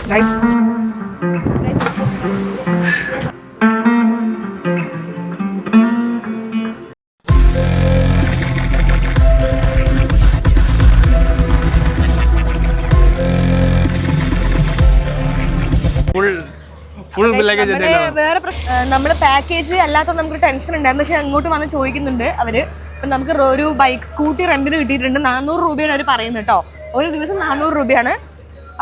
വേറെ നമ്മള് പാക്കേജ് അല്ലാത്ത നമുക്ക് ടെൻഷൻ ഉണ്ടായിരുന്നു. പക്ഷെ അങ്ങോട്ട് വന്ന് ചോദിക്കുന്നുണ്ട് അവര്. ഇപ്പം നമുക്ക് ഒരു ബൈക്ക് സ്കൂട്ടി റെന്റിന് കിട്ടിയിട്ടുണ്ട്. 400 രൂപയാണ് അവർ പറയുന്നത് കേട്ടോ. ഒരു ദിവസം 400 രൂപയാണ്.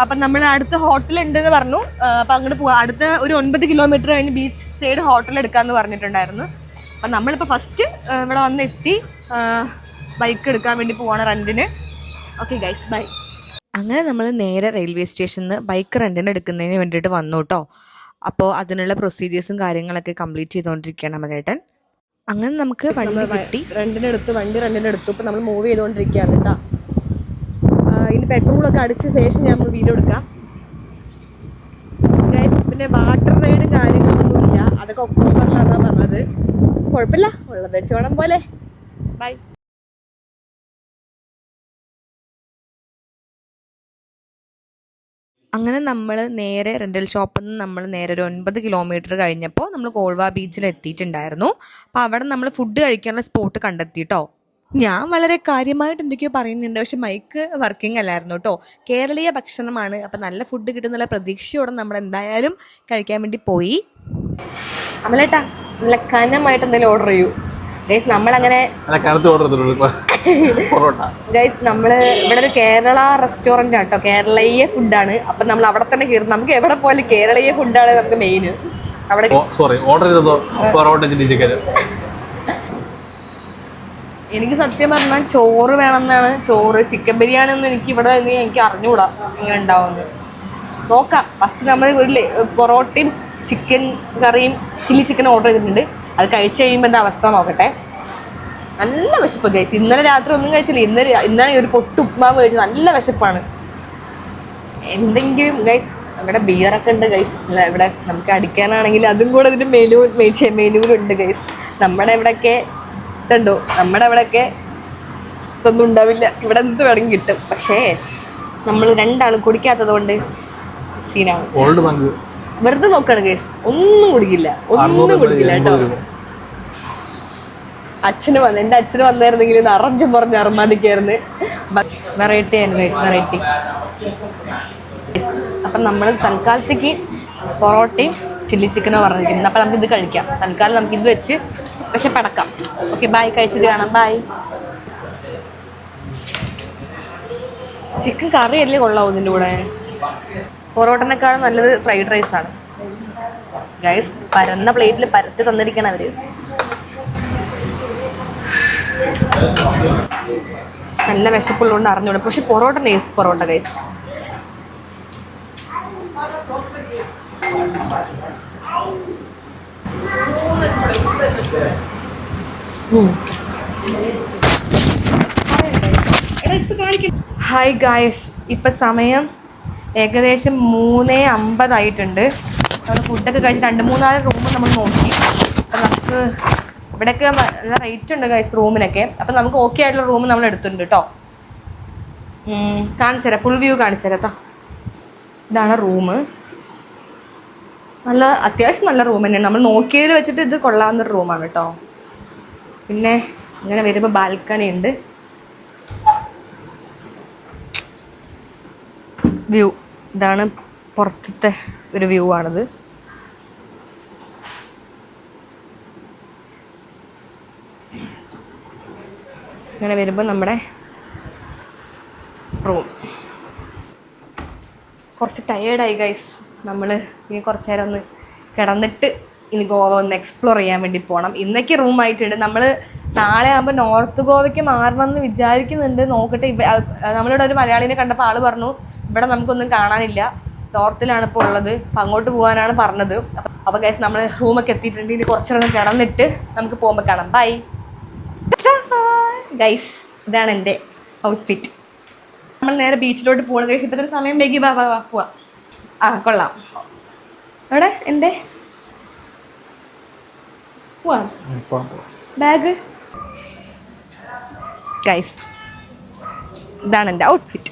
അപ്പം നമ്മൾ അടുത്ത ഹോട്ടൽ ഉണ്ട് എന്ന് പറഞ്ഞു. അപ്പം അങ്ങോട്ട് പോവാം. അടുത്ത ഒരു 9 കിലോമീറ്റർ കഴിഞ്ഞ് ബീച്ച് സൈഡ് ഹോട്ടൽ എടുക്കാമെന്ന് പറഞ്ഞിട്ടുണ്ടായിരുന്നു. അപ്പം നമ്മളിപ്പോൾ ഫസ്റ്റ് ഇവിടെ വന്ന് എത്തി ബൈക്ക് എടുക്കാൻ വേണ്ടി പോവാണ് റെന്റിന്. Okay guys, bye. അങ്ങനെ നമ്മൾ നേരെ റെയിൽവേ സ്റ്റേഷനിൽ നിന്ന് ബൈക്ക് റെന്റിന് എടുക്കുന്നതിന് വേണ്ടിയിട്ട് വന്നു കേട്ടോ. അപ്പോൾ അതിനുള്ള പ്രൊസീജിയേഴ്സും കാര്യങ്ങളൊക്കെ കംപ്ലീറ്റ് ചെയ്തുകൊണ്ടിരിക്കുകയാണ് അമലേട്ടൻ. അങ്ങനെ നമുക്ക് വണ്ടി കിട്ടി. വണ്ടി റെന്റിനെടുത്തു. ഇപ്പം നമ്മൾ മൂവ് ചെയ്തുകൊണ്ടിരിക്കുകയാണ് കേട്ടോ. ഇനി പെട്രോളൊക്കെ അടിച്ച ശേഷം നമ്മൾ വീഡിയോ എടുക്കാം. പിന്നെ വാട്ടർ റൈഡും കാര്യങ്ങളൊന്നുമില്ല. അതൊക്കെ ഒക്ടോബറിലാണ് പറഞ്ഞത്. കുഴപ്പമില്ല, ഉള്ളത് വെച്ചോണം പോലെ. ബൈ. അങ്ങനെ നമ്മൾ നേരെ റെൻ്റൽ ഷോപ്പിൽ നിന്ന് നമ്മൾ നേരെ ഒരു 9 കിലോമീറ്റർ കഴിഞ്ഞപ്പോൾ നമ്മൾ കോൾവ ബീച്ചിൽ എത്തിയിട്ടുണ്ടായിരുന്നു. അപ്പോൾ അവിടെ നമ്മൾ ഫുഡ് കഴിക്കാനുള്ള സ്പോട്ട് കണ്ടെത്തി കേട്ടോ. ഞാൻ വളരെ കാര്യമായിട്ട് എന്തൊക്കെയോ പറയുന്നുണ്ട്, പക്ഷെ മൈക്ക് വർക്കിംഗ് അല്ലായിരുന്നു കേട്ടോ. കേരളീയ ഭക്ഷണമാണ്, അപ്പം നല്ല ഫുഡ് കിട്ടുന്നുള്ള പ്രതീക്ഷയോടെ നമ്മൾ എന്തായാലും കഴിക്കാൻ വേണ്ടി പോയി. അമലേട്ടാ, നല്ല കനമായിട്ട് എന്തെങ്കിലും ഓർഡർ ചെയ്യൂ ഗൈസ്. നമ്മളങ്ങനെ ഗൈസ് നമ്മള് ഇവിടെ ഒരു കേരള റെസ്റ്റോറന്റ് ആട്ടോ, കേരളീയ ഫുഡാണ്. അപ്പം നമ്മൾ അവിടെ തന്നെ കയറും. നമുക്ക് എവിടെ പോയാലും കേരളീയ ഫുഡാണ് നമുക്ക് മെയിൻ. അവിടെ എനിക്ക് സത്യം പറഞ്ഞാൽ ചോറ് വേണമെന്നാണ്. ചോറ് ചിക്കൻ ബിരിയാണി ഒന്നും എനിക്ക് ഇവിടെ എനിക്ക് അറിഞ്ഞുകൂടാ ഇങ്ങനെ ഉണ്ടാവുന്നത്. നോക്കാം. ഫസ്റ്റ് നമ്മൾ ഒരു പൊറോട്ടയും ചിക്കൻ കറിയും ചില്ലി ചിക്കൻ ഓർഡർ ചെയ്തിട്ടുണ്ട്. അത് കഴിച്ച് കഴിയുമ്പോൾ എന്താ അവസ്ഥ നോക്കട്ടെ. നല്ല വിശപ്പ് ഗൈസ്. ഇന്നലെ രാത്രി ഒന്നും കഴിച്ചില്ല. ഇന്നാണ് ഒരു പൊട്ട് ഉപ്മാവ് കഴിച്ചത്. നല്ല വിശപ്പാണ്. എന്തെങ്കിലും ഗൈസ് ഇവിടെ ബിയറൊക്കെ ഉണ്ട് ഗൈസ്. ഇവിടെ നമുക്ക് അടിക്കാനാണെങ്കിൽ അതും കൂടെ ഇതിൻ്റെ മെനുവിലുണ്ട് ഗൈസ്. നമ്മുടെ ഇവിടെയൊക്കെ ഇതുണ്ടോ, നമ്മുടെ ഇവിടെയൊക്കെ ഇതൊന്നും ഉണ്ടാവില്ല. ഇവിടെ എന്ത് വേണമെങ്കിൽ കിട്ടും. പക്ഷേ നമ്മൾ രണ്ടാളും കുടിക്കാത്തത് കൊണ്ട് സീനാണ്. വെറുതെ നോക്കാണ് ഗൈസ്. ഒന്നും കുടിക്കില്ല കേട്ടോ. എൻ്റെ അച്ഛന് വന്നായിരുന്നെങ്കിൽ നിറഞ്ഞും പറഞ്ഞ് അർമാദിക്കായിരുന്നു. വെറൈറ്റി ആണ് ഗൈസ്, വെറൈറ്റി. അപ്പം നമ്മൾ തൽക്കാലത്തേക്ക് പൊറോട്ടയും ചില്ലി ചിക്കനോ പറഞ്ഞിരിക്കുന്നത്. അപ്പം നമുക്ക് ഇത് കഴിക്കാം. തൽക്കാലം നമുക്ക് ഇത് വെച്ച് പക്ഷെ പടക്കാം. Okay, by. കഴിച്ചിട്ട് കാണാം. ബൈ. ചിക്കൻ കറിയല്ലേ കൊള്ളാവും ഇതിൻ്റെ കൂടെ. പൊറോട്ടനേക്കാളും നല്ലത് ഫ്രൈഡ് റൈസാണ് ഗൈസ്. പരന്ന പ്ലേറ്റിൽ പരത്തി തന്നിരിക്കണം അവർ. നല്ല വിശപ്പുള്ളതുകൊണ്ട് അറിഞ്ഞൂടെ. പക്ഷെ parotta nice parotta guys. Hi guys, ഇപ്പം സമയം ഏകദേശം 3:50 ആയിട്ടുണ്ട്. നമ്മൾ ഫുഡൊക്കെ കഴിച്ച് 2-3 റൂം നമ്മൾ നോക്കി. അപ്പം നമുക്ക് ഇവിടെയൊക്കെ നല്ല റേറ്റ് ഉണ്ട് ഗൈസ് റൂമിനൊക്കെ. അപ്പം നമുക്ക് ഓക്കെ ആയിട്ടുള്ള റൂം നമ്മൾ എടുത്തിട്ടുണ്ട് കേട്ടോ. കാണിച്ചു തരാം, ഫുൾ വ്യൂ കാണിച്ചു തരാം കേട്ടോ. ഇതാണ് റൂം. നല്ല അത്യാവശ്യം നല്ല റൂം തന്നെയാണ്. നമ്മൾ നോക്കിയതിൽ വെച്ചിട്ട് ഇത് കൊള്ളാവുന്നൊരു റൂമാണ് കേട്ടോ. പിന്നെ ഇങ്ങനെ വരുമ്പോൾ ബാൽക്കണി ഉണ്ട്. വ്യൂ ഇതാണ്, പുറത്തത്തെ ഒരു വ്യൂ ആണിത്. ഇങ്ങനെ വരുമ്പോൾ നമ്മുടെ റൂം. കുറച്ച് ടയേർഡായി ഗൈസ്. നമ്മൾ ഇനി കുറച്ച് നേരം ഒന്ന് കിടന്നിട്ട് ഇനി ഗോവ ഒന്ന് എക്സ്പ്ലോർ ചെയ്യാൻ വേണ്ടി പോകണം. ഇന്നൊക്കെ റൂമായിട്ടുണ്ട്. നമ്മൾ നാളെ ആകുമ്പോൾ നോർത്ത് ഗോവയ്ക്ക് മാറണമെന്ന് വിചാരിക്കുന്നുണ്ട്. നോക്കട്ടെ. നമ്മളിവിടെ ഒരു മലയാളീനെ കണ്ടപ്പോൾ ആൾ പറഞ്ഞു ഇവിടെ നമുക്കൊന്നും കാണാനില്ല, നോർത്തിലാണ് ഇപ്പോൾ ഉള്ളത്, അപ്പം അങ്ങോട്ട് പോകാനാണ് പറഞ്ഞത്. അപ്പോൾ ഗൈസ് നമ്മൾ റൂമൊക്കെ എത്തിയിട്ടുണ്ട്. ഇനി കുറച്ച് നേരം കിടന്നിട്ട് നമുക്ക് പോകുമ്പോൾ കാണാം. Bye guys. ഇതാണ് എൻ്റെ ഔട്ട്ഫിറ്റ്. നമ്മൾ നേരെ ബീച്ചിലോട്ട് പോകണം ഗൈസ്. ഇപ്പോഴത്തെ സമയം വൈകി. പോവാം. ആ കൊള്ളാം. എവിടെ എൻ്റെ പോവാം ബാഗ് ഗൈസ്. ഇതാണ് എൻ്റെ ഔട്ട്ഫിറ്റ്.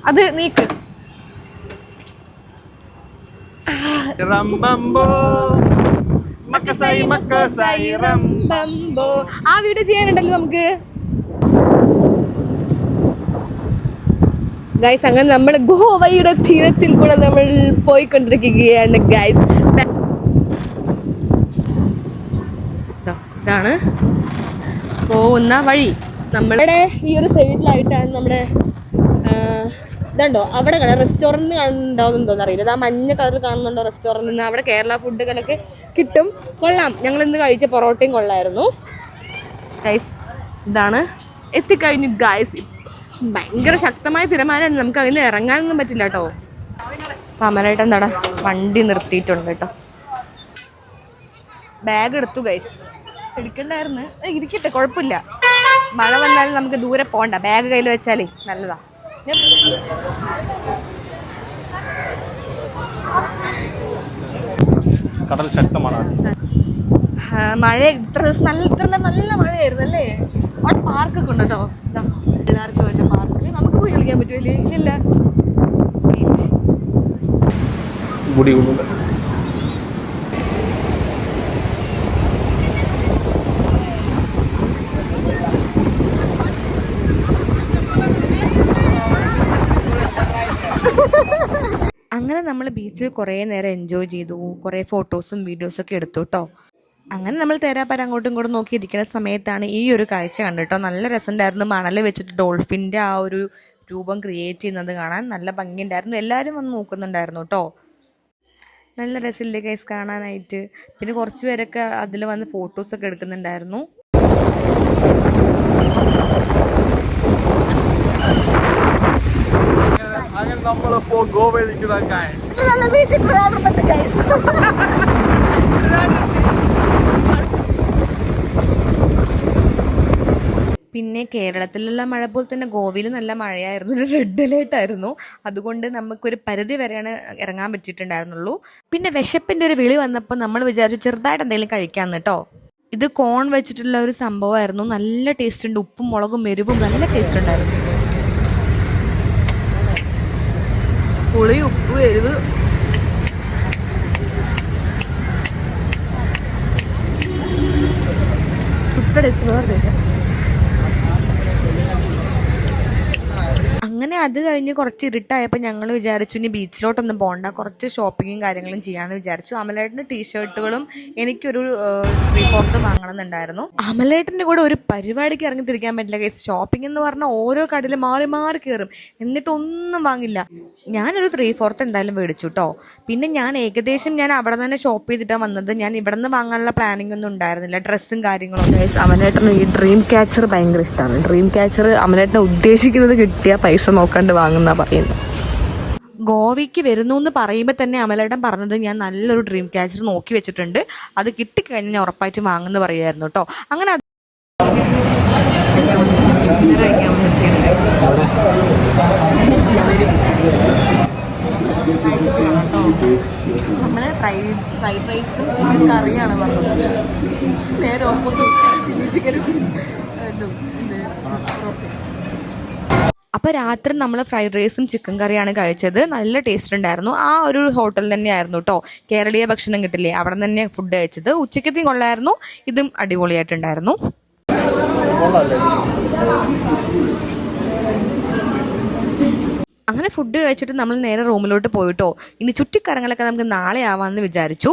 അത് നീക്ക്. ആ വീഡിയോ ചെയ്യാനുണ്ടല്ലോ നമുക്ക് ഗൈസ്. അങ്ങനെ നമ്മൾ ഗോവയുടെ തീരത്തിൽ കൂടെ നമ്മൾ പോയിക്കൊണ്ടിരിക്കുകയാണ് ഗൈസ്. ഇതാണ് പോകുന്ന വഴി. നമ്മളുടെ ഈ ഒരു സൈഡിലായിട്ടാണ് നമ്മുടെ ഇതുണ്ടോ അവിടെ കാണാം റെസ്റ്റോറൻറ്റ് കാണുന്നുണ്ടാവുമെന്ന് തോന്നുന്നു, അറിയില്ല. ആ മഞ്ഞ കളറിൽ കാണുന്നുണ്ടോ റെസ്റ്റോറൻറ്റിൽ നിന്ന്? അവിടെ കേരള ഫുഡുകളൊക്കെ കിട്ടും. കൊള്ളാം. ഞങ്ങൾ ഇന്ന് കഴിച്ച പൊറോട്ടയും കൊള്ളായിരുന്നു ഗൈസ്. ഇതാണ് എത്തിക്കഴിഞ്ഞു ഗൈസ്. ഭയങ്കര ശക്തമായ തിരമാലയാണ്, നമുക്ക് അതിന് ഇറങ്ങാനൊന്നും പറ്റില്ല കേട്ടോ. അമലായിട്ട് എന്താടാ വണ്ടി നിർത്തിയിട്ടുണ്ട് കേട്ടോ. ബാഗ് എടുത്തു ഗൈസ്. എടുക്കണ്ടായിരുന്നു, ഇരിക്കട്ടെ കുഴപ്പമില്ല. മഴ വന്നാലും നമുക്ക് ദൂരെ പോകണ്ട, ബാഗ് കയ്യിൽ വെച്ചാലേ നല്ലതാ. കടൽ ശക്തമാണ്. മഴ ഇത്ര ദിവസം നല്ല മഴയായിരുന്നു അല്ലേ. അവിടെ പാർക്കൊക്കെ ഉണ്ട് കേട്ടോ. എല്ലാവർക്കും വേണ്ട പാർക്ക്. നമുക്ക് പോയി കളിക്കാൻ പറ്റുമല്ലേ? ഇല്ല. അങ്ങനെ നമ്മൾ ബീച്ചിൽ കുറേ നേരം എൻജോയ് ചെയ്തു, കുറേ ഫോട്ടോസും വീഡിയോസൊക്കെ എടുത്തു കേട്ടോ. അങ്ങനെ നമ്മൾ തേരാപ്പാര അങ്ങോട്ടും ഇങ്ങോട്ടും നോക്കിയിരിക്കുന്ന സമയത്താണ് ഈ ഒരു കാഴ്ച കണ്ടിട്ടോ. നല്ല രസമുണ്ടായിരുന്നു. മണൽ വെച്ചിട്ട് ഡോൾഫിൻ്റെ ആ ഒരു രൂപം ക്രിയേറ്റ് ചെയ്യുന്നത് കാണാൻ നല്ല ഭംഗിയുണ്ടായിരുന്നു. എല്ലാവരും വന്ന് നോക്കുന്നുണ്ടായിരുന്നു കേട്ടോ. നല്ല രസമില്ലേ ഗൈസ് കാണാനായിട്ട്. പിന്നെ കുറച്ച് പേരൊക്കെ അതിൽ വന്ന് ഫോട്ടോസൊക്കെ എടുക്കുന്നുണ്ടായിരുന്നു. അങ്ങനെ നമ്മളിപ്പോൾ ഗോവയിൽ നിൽക്കുന്ന ഗൈസ്. പിന്നെ കേരളത്തിലുള്ള മഴ പോലെ തന്നെ ഗോവയിൽ നല്ല മഴയായിരുന്നു. ഒരു റെഡ് അലേർട്ട് ആയിരുന്നു. അതുകൊണ്ട് നമുക്കൊരു പരിധി വരെയാണ് ഇറങ്ങാൻ പറ്റിയിട്ടുണ്ടായിരുന്നുള്ളൂ. പിന്നെ വിശപ്പിൻ്റെ ഒരു വിളി വന്നപ്പോൾ നമ്മൾ വിചാരിച്ചു ചെറുതായിട്ട് എന്തെങ്കിലും കഴിക്കാമെന്ന് കേട്ടോ. ഇത് കോൺ വെച്ചിട്ടുള്ള ഒരു സംഭവമായിരുന്നു. നല്ല ടേസ്റ്റ് ഉണ്ട്. ഉപ്പും മുളകും എരിവും നല്ല ടേസ്റ്റ് ഉണ്ടായിരുന്നു. പുളി ഉപ്പ് എരിവ് അങ്ങനെ അത് കഴിഞ്ഞ് കുറച്ച് ഇരുട്ടായപ്പോൾ ഞങ്ങൾ വിചാരിച്ചു ഇനി ബീച്ചിലോട്ടൊന്നും പോകണ്ട, കുറച്ച് ഷോപ്പിങ്ങും കാര്യങ്ങളും ചെയ്യാമെന്ന് വിചാരിച്ചു. അമലേട്ടൻ്റെ ടീഷർട്ടുകളും എനിക്കൊരു 3/4 വാങ്ങണമെന്നുണ്ടായിരുന്നു. അമലേട്ടൻ്റെ കൂടെ ഒരു പരിപാടിക്ക് ഇറങ്ങി തിരിക്കാൻ പറ്റില്ല ഗൈസ്. ഷോപ്പിംഗ് എന്ന് പറഞ്ഞാൽ ഓരോ കടയിൽ മാറി മാറി കയറും, എന്നിട്ടൊന്നും വാങ്ങില്ല. ഞാനൊരു 3/4 എന്തായാലും മേടിച്ചു കേട്ടോ. പിന്നെ ഞാൻ അവിടെ തന്നെ ഷോപ്പ് ചെയ്തിട്ടാണ് വന്നത്. ഞാൻ ഇവിടെ നിന്ന് വാങ്ങാനുള്ള പ്ലാനിങ് ഒന്നും ഉണ്ടായിരുന്നില്ല, ഡ്രസ്സും കാര്യങ്ങളും. അമലേട്ടന് ഈ ഡ്രീം ക്യാച്ചർ ഭയങ്കര ഇഷ്ടമാണ്. ഡ്രീം ക്യാച്ചർ അമലേട്ടനെ ഉദ്ദേശിക്കുന്നത് കിട്ടിയ പൈസ നോക്കാണ്ട് വാങ്ങുന്ന പറയുന്നത്. ഗോവയ്ക്ക് വരുന്നു എന്ന് പറയുമ്പോൾ തന്നെ അമലേട്ടൻ പറഞ്ഞത് ഞാൻ നല്ലൊരു ഡ്രീം ക്യാച്ചർ നോക്കി വെച്ചിട്ടുണ്ട്, അത് കിട്ടിക്കഴിഞ്ഞാൽ ഞാൻ ഉറപ്പായിട്ട് വാങ്ങുമെന്ന് പറയുമായിരുന്നു കേട്ടോ. അങ്ങനെ നമ്മള് ഫ്രൈഡ് റൈസും ചിക്കൻ കറിയാണ് പറഞ്ഞത്. നേരെ ഓപ്പോസിറ്റ് ചില്ലി ചിക്കനും അപ്പോൾ രാത്രി നമ്മൾ ഫ്രൈഡ് റൈസും ചിക്കൻ കറിയാണ് കഴിച്ചത്. നല്ല ടേസ്റ്റ് ഉണ്ടായിരുന്നു. ആ ഒരു ഹോട്ടലിൽ തന്നെയായിരുന്നു കേട്ടോ. കേരളീയ ഭക്ഷണം കിട്ടില്ലേ, അവിടെ തന്നെ ഫുഡ് കഴിച്ചത്. ഉച്ചക്കത്തെയും കൊള്ളായിരുന്നു, ഇതും അടിപൊളിയായിട്ടുണ്ടായിരുന്നു. അങ്ങനെ ഫുഡ് കഴിച്ചിട്ട് നമ്മൾ നേരെ റൂമിലോട്ട് പോയിട്ടോ. ഇനി ചുറ്റിക്കറങ്ങലൊക്കെ നമുക്ക് നാളെ ആവാമെന്ന് വിചാരിച്ചു.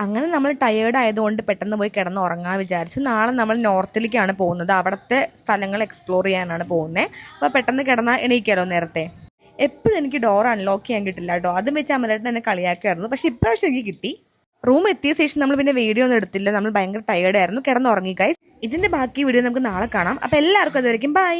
അങ്ങനെ നമ്മൾ ടയേർഡ് ആയതുകൊണ്ട് പെട്ടെന്ന് പോയി കിടന്ന് ഉറങ്ങാൻ വിചാരിച്ചു. നാളെ നമ്മൾ നോർത്തിലേക്കാണ് പോകുന്നത്, അവിടുത്തെ സ്ഥലങ്ങൾ എക്സ്പ്ലോർ ചെയ്യാനാണ് പോകുന്നത്. അപ്പോൾ പെട്ടെന്ന് കിടന്നാൽ എണീക്കാലോ നേരത്തെ. എപ്പോഴും എനിക്ക് ഡോർ അൺലോക്ക് ചെയ്യാൻ കിട്ടില്ല കേട്ടോ. അതും വെച്ച് അമലേട്ടൻ എന്നെ കളിയാക്കായിരുന്നു. പക്ഷെ ഇപ്രാവശ്യം എനിക്ക് കിട്ടി. റൂം എത്തിയ ശേഷം നമ്മൾ പിന്നെ വീഡിയോ ഒന്നും എടുത്തില്ല, നമ്മൾ ഭയങ്കര ടയേർഡ് ആയിരുന്നു, കിടന്നുറങ്ങി ഗൈസ്. ഇതിൻ്റെ ബാക്കി വീഡിയോ നമുക്ക് നാളെ കാണാം. അപ്പോൾ എല്ലാവർക്കും അതുവരെയും ബൈ.